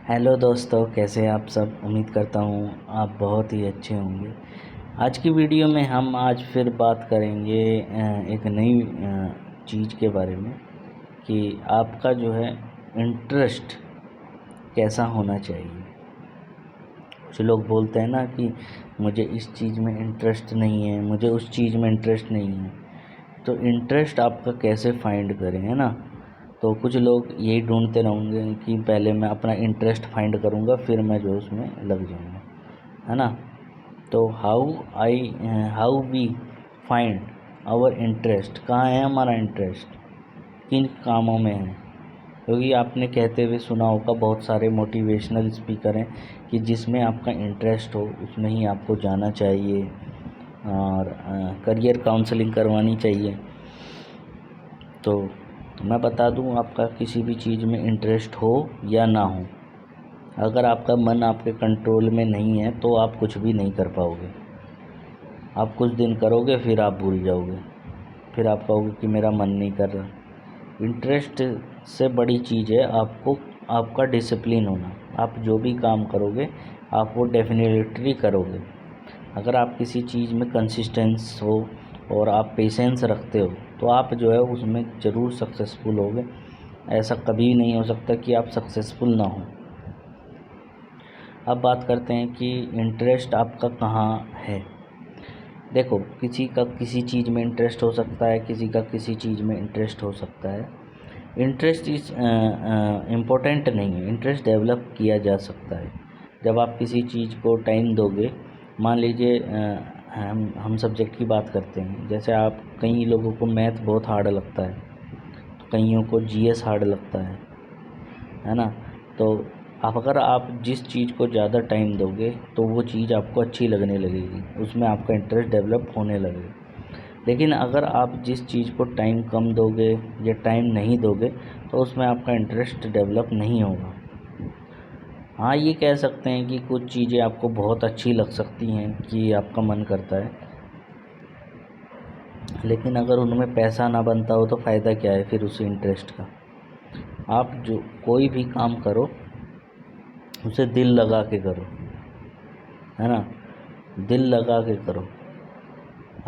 Hello दोस्तों, कैसे हैं आप सब। उम्मीद करता हूँ आप बहुत ही अच्छे होंगे। आज की वीडियो में हम आज फिर बात करेंगे एक नई चीज़ के बारे में कि आपका जो है इंटरेस्ट कैसा होना चाहिए। कुछ लोग बोलते हैं ना कि मुझे इस चीज़ में इंटरेस्ट नहीं है, मुझे उस चीज़ में इंटरेस्ट नहीं है। तो इंटरेस्ट आपका कैसे फाइंड करें, है ना। तो कुछ लोग यही ढूंढते रहेंगे कि पहले मैं अपना इंटरेस्ट फाइंड करूँगा फिर मैं जो उसमें लग जाऊँगा, है ना। तो how we find our interest, कहाँ है हमारा इंटरेस्ट, किन कामों में है। क्योंकि आपने कहते हुए सुना होगा बहुत सारे मोटिवेशनल स्पीकर हैं कि जिसमें आपका इंटरेस्ट हो उसमें ही आपको जाना चाहिए और करियर काउंसलिंग करवानी चाहिए। तो मैं बता दूं, आपका किसी भी चीज़ में इंटरेस्ट हो या ना हो, अगर आपका मन आपके कंट्रोल में नहीं है तो आप कुछ भी नहीं कर पाओगे। आप कुछ दिन करोगे फिर आप भूल जाओगे, फिर आप कहोगे कि मेरा मन नहीं कर रहा। इंटरेस्ट से बड़ी चीज़ है आपको आपका डिसिप्लिन होना। आप जो भी काम करोगे आप वो डेफिनेटली करोगे। अगर आप किसी चीज़ में कंसिस्टेंस हो और आप पेशेंस रखते हो तो आप जो है उसमें ज़रूर सक्सेसफुल होगे। ऐसा कभी नहीं हो सकता कि आप सक्सेसफुल ना हो। अब बात करते हैं कि इंटरेस्ट आपका कहाँ है। देखो, किसी का किसी चीज़ में इंटरेस्ट हो सकता है, किसी का किसी चीज़ में इंटरेस्ट हो सकता है। इंटरेस्ट इज़ इम्पोर्टेंट नहीं है, इंटरेस्ट डेवलप किया जा सकता है जब आप किसी चीज़ को टाइम दोगे। मान लीजिए हम सब्जेक्ट की बात करते हैं, जैसे आप कई लोगों को मैथ बहुत हार्ड लगता है, तो कईयों को जीएस हार्ड लगता है ना। तो अगर आप जिस चीज़ को ज़्यादा टाइम दोगे तो वो चीज़ आपको अच्छी लगने लगेगी, उसमें आपका इंटरेस्ट डेवलप होने लगेगा। लेकिन अगर आप जिस चीज़ को टाइम कम दोगे या टाइम नहीं दोगे तो उसमें आपका इंटरेस्ट डेवलप नहीं होगा। हाँ, ये कह सकते हैं कि कुछ चीज़ें आपको बहुत अच्छी लग सकती हैं कि आपका मन करता है, लेकिन अगर उनमें पैसा ना बनता हो तो फ़ायदा क्या है फिर उस इंटरेस्ट का। आप जो कोई भी काम करो उसे दिल लगा के करो, है ना, दिल लगा के करो।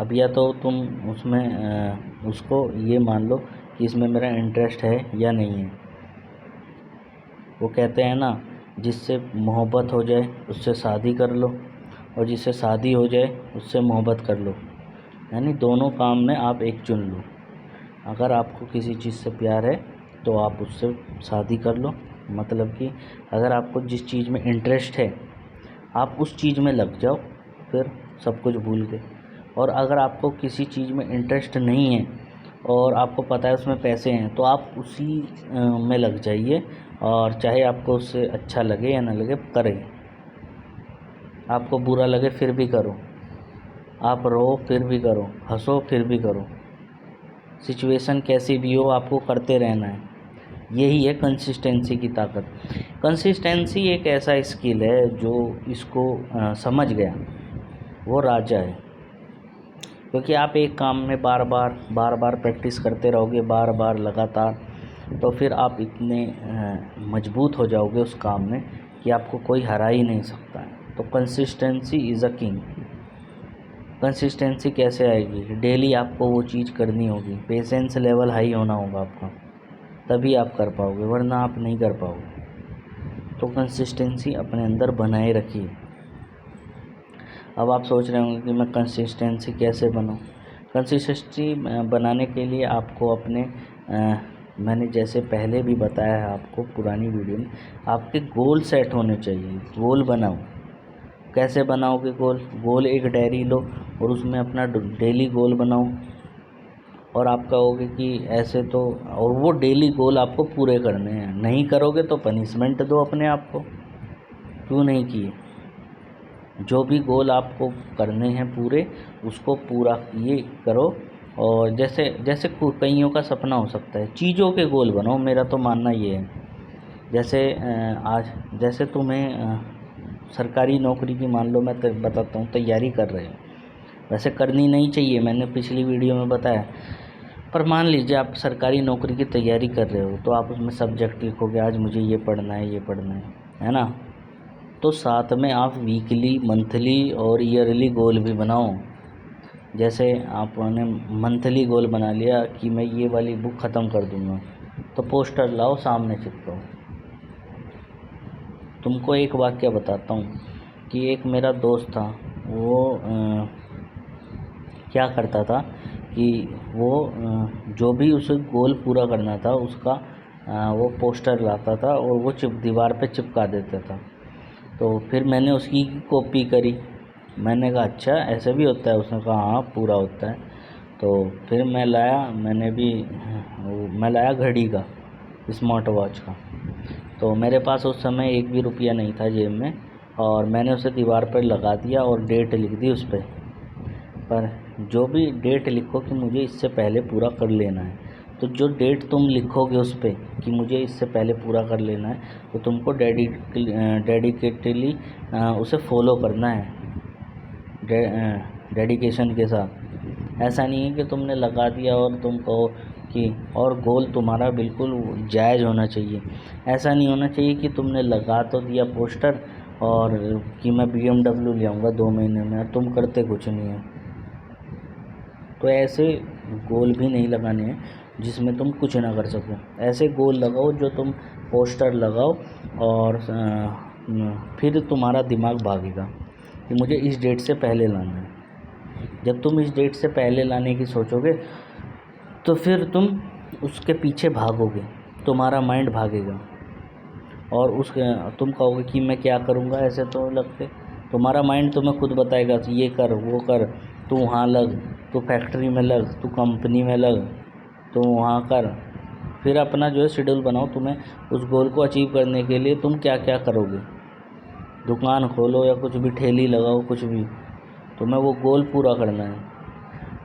अब या तो तुम उसमें उसको ये मान लो कि इसमें मेरा इंटरेस्ट है या नहीं है। वो कहते हैं ना, जिससे मोहब्बत हो जाए उससे शादी कर लो और जिससे शादी हो जाए उससे मोहब्बत कर लो, यानी दोनों काम में आप एक चुन लो। अगर आपको किसी चीज़ से प्यार है तो आप उससे शादी कर लो, मतलब कि अगर आपको जिस चीज़ में इंटरेस्ट है आप उस चीज़ में लग जाओ, फिर सब कुछ भूल के। और अगर आपको किसी चीज़ में इंटरेस्ट नहीं है और आपको पता है उसमें पैसे हैं तो आप उसी में लग जाइए, और चाहे आपको उससे अच्छा लगे या ना लगे करें। आपको बुरा लगे फिर भी करो, आप रो फिर भी करो, हंसो फिर भी करो, सिचुएशन कैसी भी हो आपको करते रहना है। यही है कंसिस्टेंसी की ताकत। कंसिस्टेंसी एक ऐसा स्किल है जो इसको समझ गया वो राजा है। क्योंकि आप एक काम में बार बार प्रैक्टिस करते रहोगे, बार बार लगातार, तो फिर आप इतने मजबूत हो जाओगे उस काम में कि आपको कोई हरा ही नहीं सकता है। तो consistency is a king. Consistency कैसे आएगी? डेली आपको वो चीज़ करनी होगी, पेशेंस लेवल हाई होना होगा आपका, तभी आप कर पाओगे, वरना आप नहीं कर पाओगे। तो कंसिस्टेंसी अपने अंदर बनाए रखिए। अब आप सोच रहे होंगे कि मैं कंसिस्टेंसी कैसे बनाऊं। कंसिस्टेंसी बनाने के लिए आपको अपने मैंने जैसे पहले भी बताया है आपको पुरानी वीडियो में, आपके गोल सेट होने चाहिए। गोल बनाओ। कैसे बनाओगे गोल? गोल एक डायरी लो और उसमें अपना डेली गोल बनाओ, और आप कहोगे कि ऐसे तो, और वो डेली गोल आपको पूरे करने हैं। नहीं करोगे तो पनिशमेंट दो अपने आप को, क्यों नहीं किए। जो भी गोल आपको करने हैं पूरे, उसको पूरा ये करो। और जैसे जैसे कईयों का सपना हो सकता है, चीज़ों के गोल बनाओ। मेरा तो मानना ये है, जैसे आज जैसे तुम्हें सरकारी नौकरी की, मान लो मैं बताता हूँ, तैयारी कर रहे हो। वैसे करनी नहीं चाहिए, मैंने पिछली वीडियो में बताया, पर मान लीजिए आप सरकारी नौकरी की तैयारी कर रहे हो तो आप उसमें सब्जेक्ट लिखोगे, आज मुझे ये पढ़ना है, ये पढ़ना है। है ना। तो साथ में आप वीकली, मंथली और ईयरली गोल भी बनाओ। जैसे आपने मंथली गोल बना लिया कि मैं ये वाली बुक ख़त्म कर दूँगा, तो पोस्टर लाओ, सामने चिपकाओ। तुमको एक वाक़या बताता हूँ कि एक मेरा दोस्त था, वो क्या करता था कि वो जो भी उसे गोल पूरा करना था उसका वो पोस्टर लाता था और वो दीवार पे चिपका देता था। तो फिर मैंने उसकी कॉपी करी। मैंने कहा अच्छा ऐसे भी होता है? उसने कहा हाँ पूरा होता है। तो फिर मैं लाया घड़ी का, स्मार्ट वॉच का। तो मेरे पास उस समय एक भी रुपया नहीं था जेब में, और मैंने उसे दीवार पर लगा दिया और डेट लिख दी उस पर जो भी डेट लिखो कि मुझे इससे पहले पूरा कर लेना है, तो जो डेट तुम लिखोगे उस पर कि मुझे इससे पहले पूरा कर लेना है, तो तुमको डेडिकेटली उसे फॉलो करना है, डेडिकेशन के साथ। ऐसा नहीं है कि तुमने लगा दिया और तुम कहो कि, और गोल तुम्हारा बिल्कुल जायज़ होना चाहिए। ऐसा नहीं होना चाहिए कि तुमने लगा तो दिया पोस्टर और कि मैं BMW ले आऊँगा 2 महीने में, और तुम करते कुछ नहीं है। तो ऐसे गोल भी नहीं लगाने हैं जिसमें तुम कुछ ना कर सको। ऐसे गोल लगाओ जो तुम पोस्टर लगाओ और फिर तुम्हारा दिमाग भागेगा कि मुझे इस डेट से पहले लाना है। जब तुम इस डेट से पहले लाने की सोचोगे तो फिर तुम उसके पीछे भागोगे, तुम्हारा माइंड भागेगा और तुम कहोगे कि मैं क्या करूँगा, ऐसे तो लगते। तुम्हारा माइंड तुम्हें खुद बताएगा ये कर, वो कर, तू वहाँ लग, तू फैक्ट्री में लग, तू कंपनी में लग, तू वहाँ कर। फिर अपना जो है शेड्यूल बनाओ, तुम्हें उस गोल को अचीव करने के लिए तुम क्या क्या करोगे। दुकान खोलो या कुछ भी, ठेली लगाओ, कुछ भी, तुम्हें वो गोल पूरा करना है।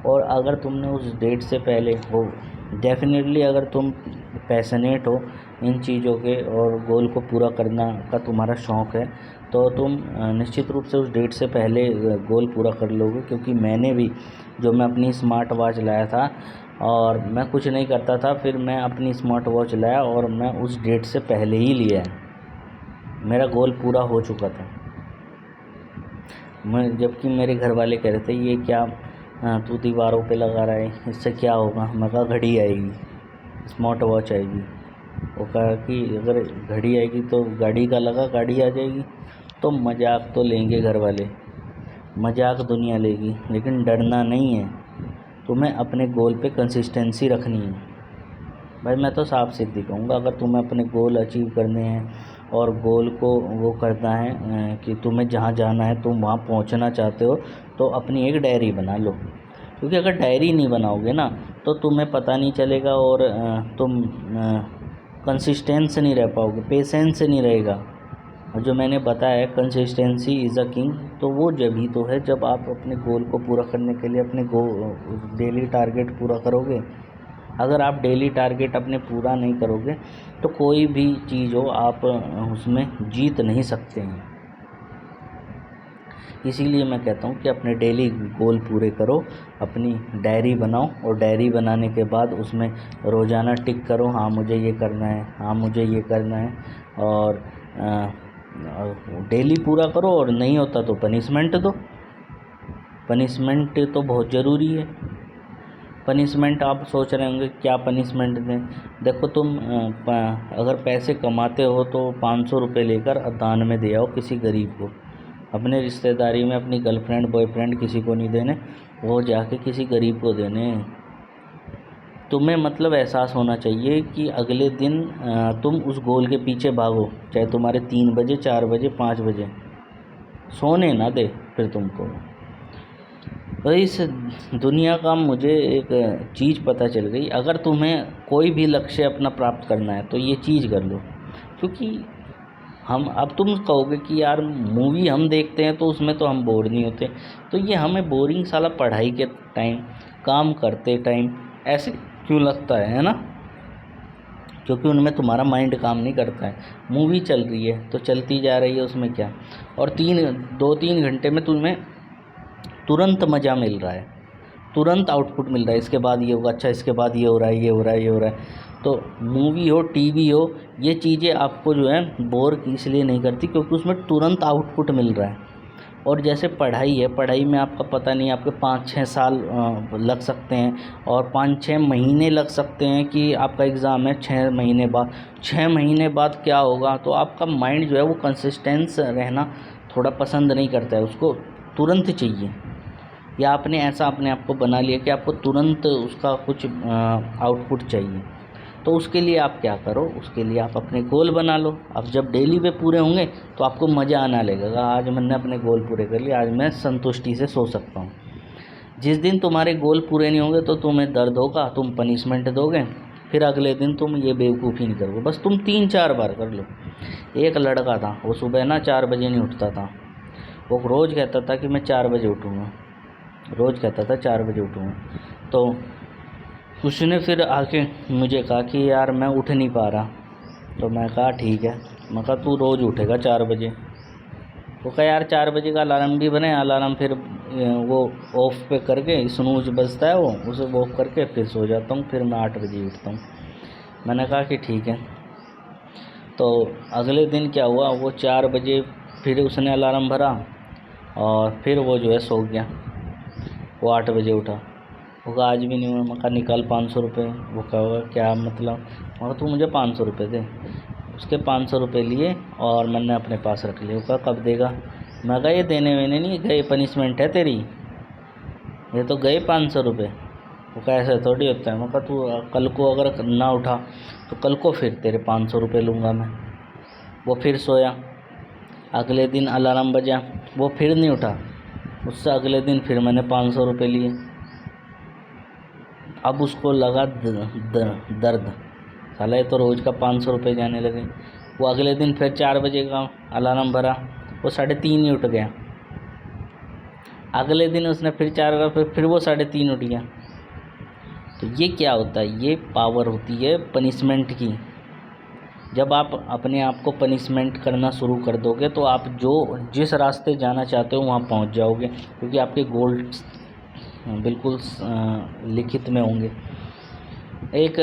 और अगर तुमने उस डेट से पहले हो, डेफिनेटली अगर तुम पैशनेट हो इन चीज़ों के और गोल को पूरा करना का तुम्हारा शौक़ है, तो तुम निश्चित रूप से उस डेट से पहले गोल पूरा कर लोगे। क्योंकि मैंने भी, जो मैं अपनी स्मार्ट वॉच लाया था और मैं कुछ नहीं करता था, फिर मैं अपनी स्मार्ट वॉच लाया और मैं उस डेट से पहले ही लिया है, मेरा गोल पूरा हो चुका था। जबकि मेरे घर वाले कह रहे थे ये क्या तू दीवारों पे लगा रहा है, इससे क्या होगा। मैं कहा घड़ी आएगी, स्मार्ट वॉच आएगी। वो कहा कि अगर घड़ी आएगी तो गाड़ी का लगा, गाड़ी आ जाएगी। तो मजाक तो लेंगे घर वाले, मजाक दुनिया लेगी, लेकिन डरना नहीं है। तुम्हें अपने गोल पे कंसिस्टेंसी रखनी है भाई। मैं तो साफ सीधी कहूँगा, अगर तुम्हें अपने गोल अचीव करने हैं और गोल को वो करना है कि तुम्हें जहाँ जाना है, तुम वहाँ पहुँचना चाहते हो, तो अपनी एक डायरी बना लो। क्योंकि अगर डायरी नहीं बनाओगे ना, तो तुम्हें पता नहीं चलेगा और तुम कंसिस्टेंस नहीं रह पाओगे, पेशेंस नहीं रहेगा। और जो मैंने बताया कंसिस्टेंसी इज़ अ किंग, तो वो जब ही तो है जब आप अपने गोल को पूरा करने के लिए अपने डेली टारगेट पूरा करोगे। अगर आप डेली टारगेट अपने पूरा नहीं करोगे तो कोई भी चीज़ हो आप उसमें जीत नहीं सकते हैं। इसीलिए मैं कहता हूँ कि अपने डेली गोल पूरे करो, अपनी डायरी बनाओ और डायरी बनाने के बाद उसमें रोज़ाना टिक करो, हाँ मुझे ये करना है, हाँ मुझे ये करना है। और डेली पूरा करो, और नहीं होता तो पनिशमेंट दो। पनिशमेंट तो बहुत ज़रूरी है। पनिशमेंट आप सोच रहे होंगे क्या पनिशमेंट दें। देखो तुम अगर पैसे कमाते हो तो 500 रुपये लेकर दान में दे आओ किसी गरीब को। अपने रिश्तेदारी में अपनी गर्लफ्रेंड बॉयफ्रेंड किसी को नहीं देने, वो जाके किसी गरीब को देने। तुम्हें मतलब एहसास होना चाहिए कि अगले दिन तुम उस गोल के पीछे भागो, चाहे तुम्हारे 3 बजे 4 बजे 5 बजे, सोने ना दे फिर तुमको। तो इस दुनिया का मुझे एक चीज़ पता चल गई, अगर तुम्हें कोई भी लक्ष्य अपना प्राप्त करना है तो ये चीज़ कर लो। क्योंकि अब तुम कहोगे कि यार मूवी हम देखते हैं तो उसमें तो हम बोर नहीं होते, तो ये हमें बोरिंग साला पढ़ाई के टाइम, काम करते टाइम ऐसे क्यों लगता है ना। क्योंकि उनमें तुम्हारा माइंड काम नहीं करता है। मूवी चल रही है तो चलती जा रही है, उसमें क्या, और 2-3 घंटे में तुम्हें तुरंत मज़ा मिल रहा है, तुरंत आउटपुट मिल रहा है। इसके बाद ये होगा, अच्छा इसके बाद ये हो रहा है, ये हो रहा है, ये हो रहा है। तो मूवी हो, टीवी हो, ये चीज़ें आपको जो है बोर इसलिए नहीं करती क्योंकि उसमें तुरंत आउटपुट मिल रहा है। और जैसे पढ़ाई है, पढ़ाई में आपका पता नहीं आपके 5-6 साल लग सकते हैं और 5-6 महीने लग सकते हैं कि आपका एग्ज़ाम है 6 महीने बाद। 6 महीने बाद क्या होगा, तो आपका माइंड जो है वो कंसिस्टेंस रहना थोड़ा पसंद नहीं करता है, उसको तुरंत चाहिए। या आपने ऐसा अपने आप को बना लिया कि आपको तुरंत उसका कुछ आउटपुट चाहिए। तो उसके लिए आप क्या करो, उसके लिए आप अपने गोल बना लो। अब जब डेली वे पूरे होंगे तो आपको मज़ा आना लगेगा, आज मैंने अपने गोल पूरे कर लिए, आज मैं संतुष्टि से सो सकता हूँ। जिस दिन तुम्हारे गोल पूरे नहीं होंगे तो तुम्हें दर्द होगा, तुम पनिशमेंट दोगे, फिर अगले दिन तुम ये बेवकूफ़ी नहीं करोगे। बस तुम 3-4 बार कर लो। एक लड़का था, वो सुबह ना 4 बजे नहीं उठता था। वो रोज़ कहता था कि मैं 4 बजे उठूँगा, रोज़ कहता था 4 बजे उठूँगा। तो उसने फिर आके मुझे कहा कि यार मैं उठ नहीं पा रहा। तो मैं कहा ठीक है, मैं कहा तू रोज़ उठेगा 4 बजे। वो कहा यार 4 बजे का अलार्म भी बने, अलार्म फिर वो ऑफ पे करके, स्नूज बजता है वो, उसे ऑफ करके फिर सो जाता हूँ, फिर मैं 8 बजे उठता हूँ। मैंने कहा कि ठीक है। तो अगले दिन क्या हुआ, वो 4 बजे फिर उसने अलार्म भरा और फिर वो जो है सो गया। वो 8 बजे उठा। वो कहा आज भी नहीं हुआ। मैं कहा निकाल 500 रुपये। वो कहा क्या मतलब? मैं कहा तू मुझे 500 रुपये दे। उसके 500 रुपये लिए और मैंने अपने पास रख लिए। वो कहा कब देगा? मैं कहा ये देने वेने नहीं गए, पनिशमेंट है तेरी, ये तो गए 500 रुपये। वो कहा ऐसा थोड़ी होता है। मैं कहा तू कल को अगर ना उठा तो कल को फिर तेरे 500 रुपये लूँगा मैं। वो फिर सोया। अगले दिन अलार्म बजा, वो फिर नहीं उठा। उससे अगले दिन फिर मैंने 500 रुपये लिए। अब उसको लगा दर्द, साला ये तो रोज़ का 500 रुपये जाने लगे। वो अगले दिन फिर 4 बजे का अलार्म भरा, वो 3:30 ही उठ गया। अगले दिन उसने फिर 4 का, फिर वो 3:30 उठ गया। तो ये क्या होता है, ये पावर होती है पनिशमेंट की। जब आप अपने आप को पनिशमेंट करना शुरू कर दोगे तो आप जिस रास्ते जाना चाहते हो वहाँ पहुँच जाओगे, क्योंकि आपके गोल्स बिल्कुल लिखित में होंगे। एक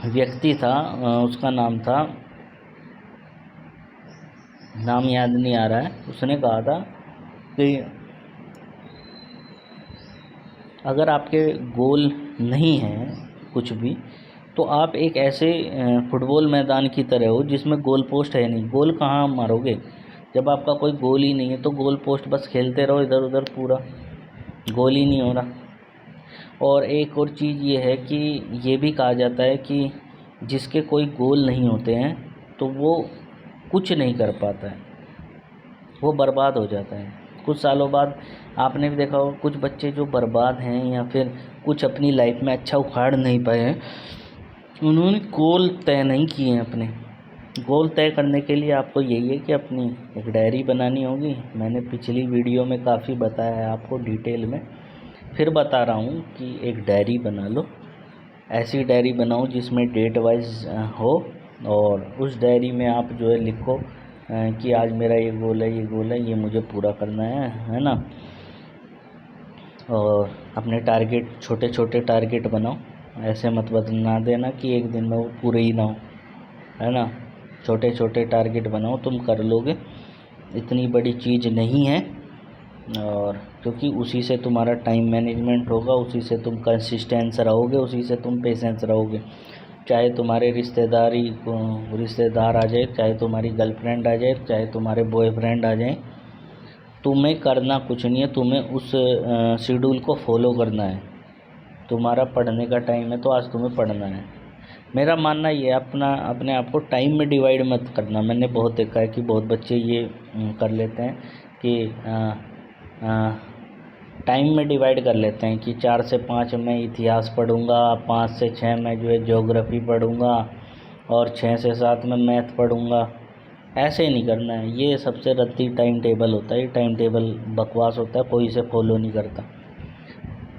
व्यक्ति था, उसका नाम था, नाम याद नहीं आ रहा है। उसने कहा था कि अगर आपके गोल नहीं हैं कुछ भी, तो आप एक ऐसे फुटबॉल मैदान की तरह हो जिसमें गोल पोस्ट है नहीं। गोल कहाँ मारोगे जब आपका कोई गोल ही नहीं है? तो गोल पोस्ट बस खेलते रहो इधर उधर, पूरा गोल ही नहीं हो रहा। और एक और चीज़ ये है कि ये भी कहा जाता है कि जिसके कोई गोल नहीं होते हैं तो वो कुछ नहीं कर पाता है, वो बर्बाद हो जाता है। कुछ सालों बाद आपने भी देखा होगा, कुछ बच्चे जो बर्बाद हैं या फिर कुछ अपनी लाइफ में अच्छा उखाड़ नहीं पाए हैं, उन्होंने गोल तय नहीं किए हैं अपने। गोल तय करने के लिए आपको यही है कि अपनी एक डायरी बनानी होगी। मैंने पिछली वीडियो में काफ़ी बताया है आपको डिटेल में, फिर बता रहा हूँ कि एक डायरी बना लो। ऐसी डायरी बनाओ जिसमें डेट वाइज हो, और उस डायरी में आप जो है लिखो कि आज मेरा ये गोल है, ये गोल है, ये मुझे पूरा करना है ना। और अपने टारगेट, छोटे छोटे टारगेट बनाओ। ऐसे मत बना देना कि एक दिन में वो पूरे ही ना हो, है ना। छोटे छोटे टारगेट बनाओ, तुम कर लोगे, इतनी बड़ी चीज़ नहीं है। और क्योंकि उसी से तुम्हारा टाइम मैनेजमेंट होगा, उसी से तुम कंसिस्टेंस रहोगे, उसी से तुम पेशेंस रहोगे। चाहे तुम्हारे रिश्तेदार आ जाए, चाहे तुम्हारी गर्लफ्रेंड आ जाए, चाहे तुम्हारे बॉयफ्रेंड आ जाए, तुम्हें करना कुछ नहीं है। तुम्हें उस शेड्यूल को फॉलो करना है। तुम्हारा पढ़ने का टाइम है तो आज तुम्हें पढ़ना है। मेरा मानना ये है, अपने आप को टाइम में डिवाइड मत करना। मैंने बहुत देखा है कि बहुत बच्चे ये कर लेते हैं कि टाइम में डिवाइड कर लेते हैं कि 4 से 5 मैं इतिहास पढ़ूंगा, 5 से 6 मैं जो है ज्योग्राफी पढ़ूंगा, और 6 से 7 मैं मैथ पढ़ूंगा। ऐसे नहीं करना है, ये सबसे रद्दी टाइम टेबल होता है। ये टाइम टेबल बकवास होता है, कोई इसे फॉलो नहीं करता।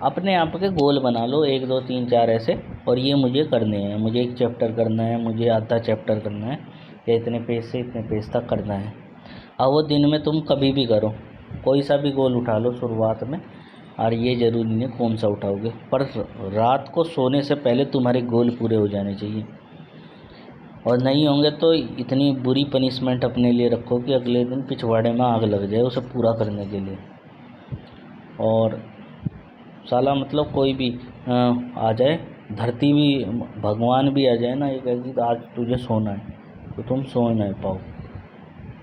अपने आप के गोल बना लो, 1 2 3 4 ऐसे, और ये मुझे करने हैं। मुझे 1 चैप्टर करना है, मुझे आधा चैप्टर करना है, या इतने पेज से इतने पेज तक करना है। अब वो दिन में तुम कभी भी करो, कोई सा भी गोल उठा लो शुरुआत में, और ये ज़रूरी नहीं कौन सा उठाओगे, पर रात को सोने से पहले तुम्हारे गोल पूरे हो जाने चाहिए। और नहीं होंगे तो इतनी बुरी पनिशमेंट अपने लिए रखो कि अगले दिन पिछवाड़े में आग लग जाए उसे पूरा करने के लिए। और साला मतलब कोई भी आ जाए, धरती भी, भगवान भी आ जाए ना, ये कहेगी तो आज तुझे सोना है, तो तुम सो नहीं पाओ।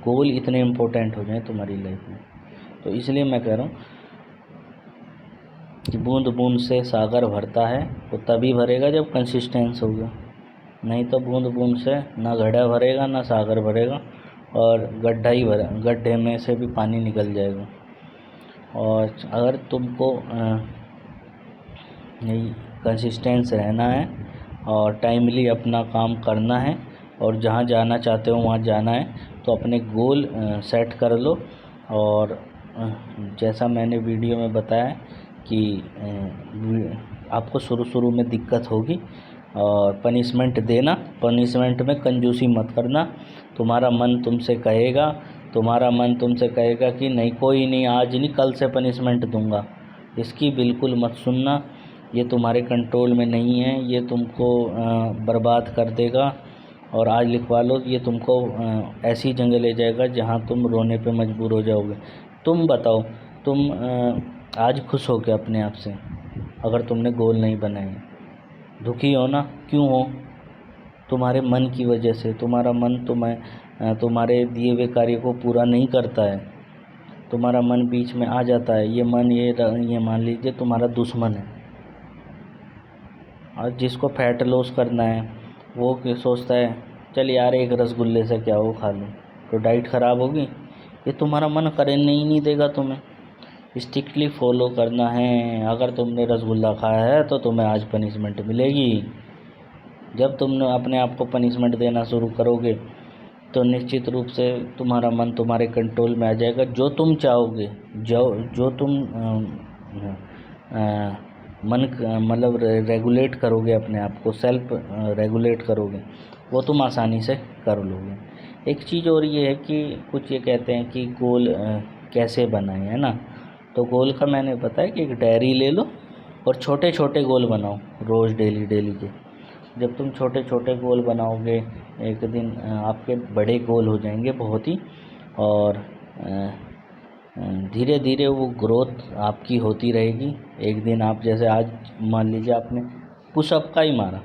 गोल इतने इम्पोर्टेंट हो जाए तुम्हारी लाइफ में। तो इसलिए मैं कह रहा हूँ कि बूंद बूंद से सागर भरता है, तो तभी भरेगा जब कंसिस्टेंस होगा, नहीं तो बूंद बूंद से ना घड़ा भरेगा ना सागर भरेगा, और गड्ढा ही भरे, गड्ढे में से भी पानी निकल जाएगा। और अगर तुमको नहीं कंसिस्टेंस रहना है और टाइमली अपना काम करना है और जहाँ जाना चाहते हो वहाँ जाना है, तो अपने गोल सेट कर लो। और जैसा मैंने वीडियो में बताया कि आपको शुरू में दिक्कत होगी, और पनिशमेंट देना, पनिशमेंट में कंजूसी मत करना। तुम्हारा मन तुमसे कहेगा कि नहीं, कोई नहीं, आज नहीं कल से पनिशमेंट दूंगा। इसकी बिल्कुल मत सुनना, ये तुम्हारे कंट्रोल में नहीं है, ये तुमको बर्बाद कर देगा। और आज लिखवा लो, ये तुमको ऐसी जगह ले जाएगा जहाँ तुम रोने पे मजबूर हो जाओगे। तुम बताओ, तुम आज खुश हो क्या अपने आप से अगर तुमने गोल नहीं बनाए? दुखी हो ना? क्यों हो? तुम्हारे मन की वजह से। तुम्हारा मन तुम्हारे दिए हुए कार्य को पूरा नहीं करता है, तुम्हारा मन बीच में आ जाता है। ये मन ये मान लीजिए तुम्हारा दुश्मन है। और जिसको फैट लॉस करना है वो सोचता है चल यार एक रसगुल्ले से क्या हो, खा लूँ, तो डाइट ख़राब होगी। ये तुम्हारा मन करने ही नहीं देगा। तुम्हें स्ट्रिक्टली फॉलो करना है। अगर तुमने रसगुल्ला खाया है तो तुम्हें आज पनिशमेंट मिलेगी। जब तुमने अपने आप को पनिशमेंट देना शुरू करोगे तो निश्चित रूप से तुम्हारा मन तुम्हारे कंट्रोल में आ जाएगा। जो तुम चाहोगे, जो तुम मन मतलब रेगुलेट करोगे, अपने आप को सेल्फ रेगुलेट करोगे, वो तुम आसानी से कर लोगे। एक चीज़ और ये है कि कुछ ये कहते हैं कि गोल कैसे बनाएं, है ना। तो गोल का मैंने बताया कि एक डायरी ले लो और छोटे छोटे गोल बनाओ रोज़, डेली के। जब तुम छोटे छोटे गोल बनाओगे, एक दिन आपके बड़े गोल हो जाएंगे बहुत ही। और धीरे धीरे वो ग्रोथ आपकी होती रहेगी। एक दिन आप जैसे आज मान लीजिए आपने पुशअप का ही मारा,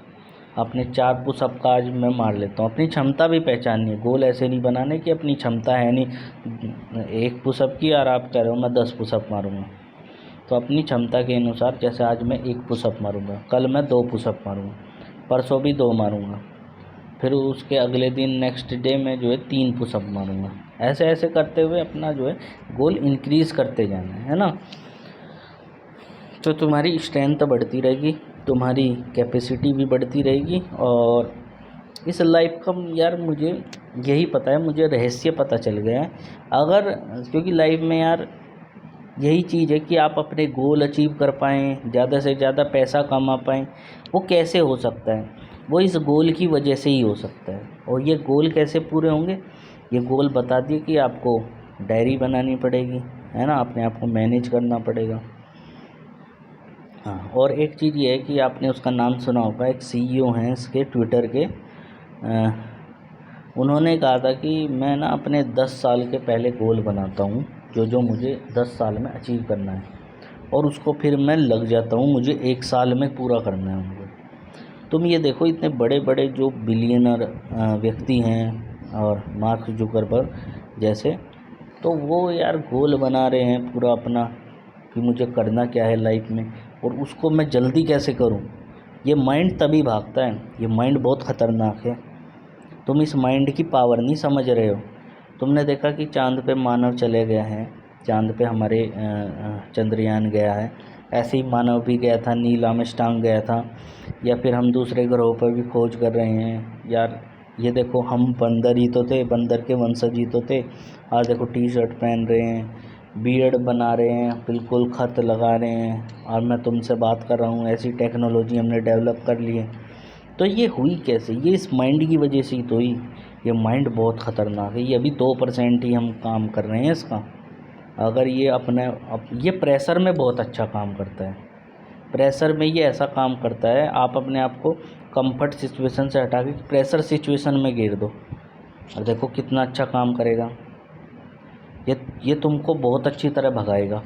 आपने 4 पुशअप का आज मैं मार लेता हूँ। अपनी क्षमता भी पहचाननी है। गोल ऐसे नहीं बनाने कि अपनी क्षमता है नहीं, 1 पुशअप की और आप कह रहे हो मैं 10 पुशअप मारूँगा। तो अपनी क्षमता के अनुसार, जैसे आज मैं 1 पुशअप मारूँगा, कल मैं 2 पुशअप मारूँगा, परसों भी 2 मारूँगा, फिर उसके अगले दिन नेक्स्ट डे में जो है 3 पुशअप मारूँगा। ऐसे ऐसे करते हुए अपना जो है गोल इंक्रीज़ करते जाना है ना। तो तुम्हारी स्ट्रेंथ बढ़ती रहेगी, तुम्हारी कैपेसिटी भी बढ़ती रहेगी। और इस लाइफ का यार मुझे यही पता है, मुझे रहस्य पता चल गया है। अगर क्योंकि लाइफ में यार यही चीज़ है कि आप अपने गोल अचीव कर पाएँ, ज़्यादा से ज़्यादा पैसा कमा पाएँ। वो कैसे हो सकता है? वो इस गोल की वजह से ही हो सकता है। और ये गोल कैसे पूरे होंगे? ये गोल बता दिए कि आपको डायरी बनानी पड़ेगी, है ना, अपने आप को मैनेज करना पड़ेगा। हाँ, और एक चीज़ ये है कि आपने उसका नाम सुना होगा, एक CEO हैं इसके ट्विटर के, उन्होंने कहा था कि मैं ना अपने 10 साल के पहले गोल बनाता हूँ, जो मुझे 10 साल में अचीव करना है, और उसको फिर मैं लग जाता हूँ, मुझे 1 साल में पूरा करना है उनको। तुम ये देखो, इतने बड़े बड़े जो बिलियनर व्यक्ति हैं और मार्क जुकरबर्ग जैसे, तो वो यार गोल बना रहे हैं पूरा अपना कि मुझे करना क्या है लाइफ में, और उसको मैं जल्दी कैसे करूं। ये माइंड तभी भागता है। ये माइंड बहुत ख़तरनाक है। तुम इस माइंड की पावर नहीं समझ रहे हो। तुमने देखा कि चांद पे मानव चले गए हैं, चांद पे हमारे चंद्रयान गया है, ऐसे ही मानव भी गया था, नील आर्मस्ट्रांग गया था, या फिर हम दूसरे ग्रहों पर भी खोज कर रहे हैं यार। ये देखो, हम बंदर ही तो थे, बंदर के वंशज ही तो थे। आज देखो T-शर्ट पहन रहे हैं, बियर्ड बना रहे हैं, बिल्कुल ख़त लगा रहे हैं, और मैं तुमसे बात कर रहा हूँ, ऐसी टेक्नोलॉजी हमने डेवलप कर ली है। तो ये हुई कैसे? ये इस माइंड की वजह से ही तो हुई। ये माइंड बहुत ख़तरनाक है। ये अभी 2% ही हम काम कर रहे हैं इसका। अगर ये ये प्रेशर में बहुत अच्छा काम करता है। प्रेशर में ये ऐसा काम करता है, आप अपने आप को कंफर्ट सिचुएशन से हटा के प्रेशर सिचुएशन में गिर दो और देखो कितना अच्छा काम करेगा। ये तुमको बहुत अच्छी तरह भगाएगा।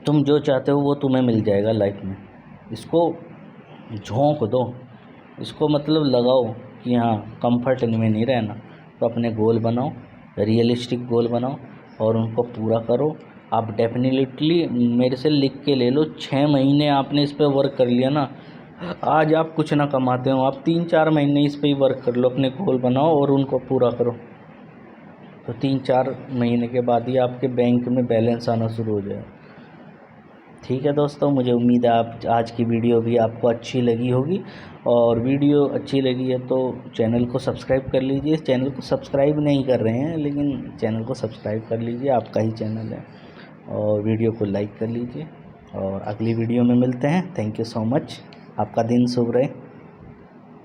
तुम जो चाहते हो वो तुम्हें मिल जाएगा लाइफ में। इसको झोंक दो, इसको मतलब लगाओ कि हाँ कंफर्ट में नहीं रहना। तो अपने गोल बनाओ, रियलिस्टिक गोल बनाओ और उनको पूरा करो। आप डेफिनेटली मेरे से लिख के ले लो, 6 महीने आपने इस पर वर्क कर लिया ना, आज आप कुछ ना कमाते हो, आप 3-4 महीने इस पर ही वर्क कर लो, अपने गोल बनाओ और उनको पूरा करो। तो 3-4 महीने के बाद ही आपके बैंक में बैलेंस आना शुरू हो जाएगा। ठीक है दोस्तों, मुझे उम्मीद है आप आज की वीडियो भी आपको अच्छी लगी होगी। और वीडियो अच्छी लगी है तो चैनल को सब्सक्राइब कर लीजिए। चैनल को सब्सक्राइब नहीं कर रहे हैं लेकिन चैनल को सब्सक्राइब कर लीजिए, आपका ही चैनल है। और वीडियो को लाइक कर लीजिए और अगली वीडियो में मिलते हैं। Thank you so much. आपका दिन शुभ रहे।